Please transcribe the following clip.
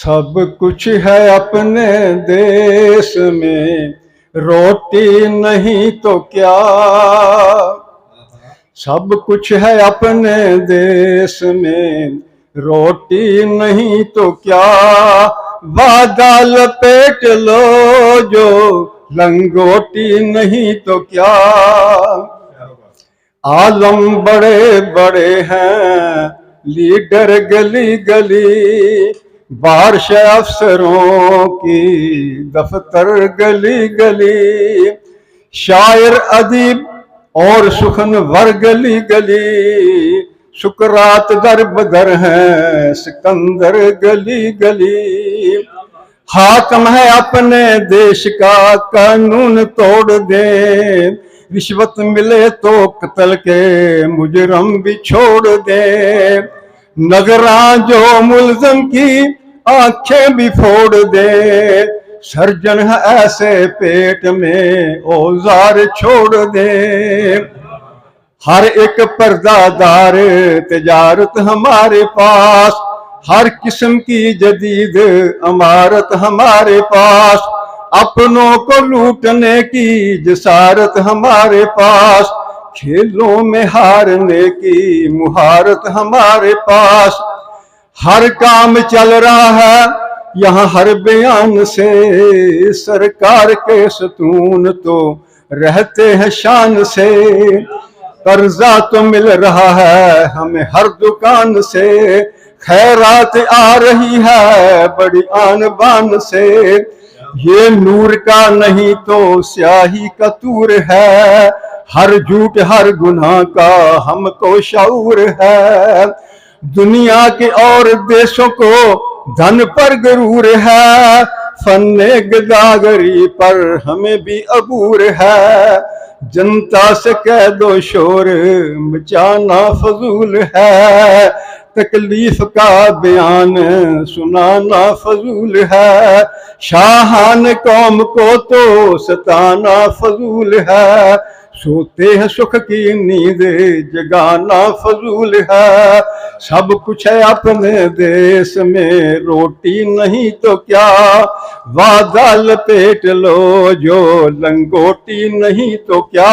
सब कुछ है अपने देश में, रोटी नहीं तो क्या। सब कुछ है अपने देश में, रोटी नहीं तो क्या। वादा लपेट लो जो, लंगोटी नहीं तो क्या। आलम बड़े बड़े हैं, लीडर गली गली, बारिश अफसरों की दफ्तर गली गली। शायर अदीब और सुखनवर गली गली, सुकरात दर बदर हैं सिकंदर गली गली। हाकम है अपने देश का, कानून तोड़ दे। रिश्वत मिले तो कत्ल के मुजरम भी छोड़ दे। नगरां जो मुल्जम की आंखें भी फोड़ दे। सर्जन है ऐसे पेट में औजार छोड़ दे। हर एक पर्दादार तिजारत हमारे पास, हर किस्म की जदीद इमारत हमारे पास। अपनों को लूटने की जसारत हमारे पास, खेलों में हारने की मुहारत हमारे पास। हर काम चल रहा है यहाँ हर बयान से, सरकार के सतून तो रहते हैं शान से। कर्जा तो मिल रहा है हमें हर दुकान से, खैरात आ रही है बड़ी आन बान से। ये नूर का नहीं तो स्याही का तूर है, हर झूठ हर गुनाह का हमको शऊर है। दुनिया के और देशों को धन पर गरूर है, फन्ने गदागरी पर हमें भी अबूर है। जनता से कह दो शोर मचाना फजूल है, तकलीफ का बयान सुनाना फजूल है। शाहान कौम को तो सताना फजूल है, सोते हैं सुख की नींद जगाना फजूल है। सब कुछ है अपने देश में, रोटी नहीं तो क्या। वादा लपेट लो जो, लंगोटी नहीं तो क्या।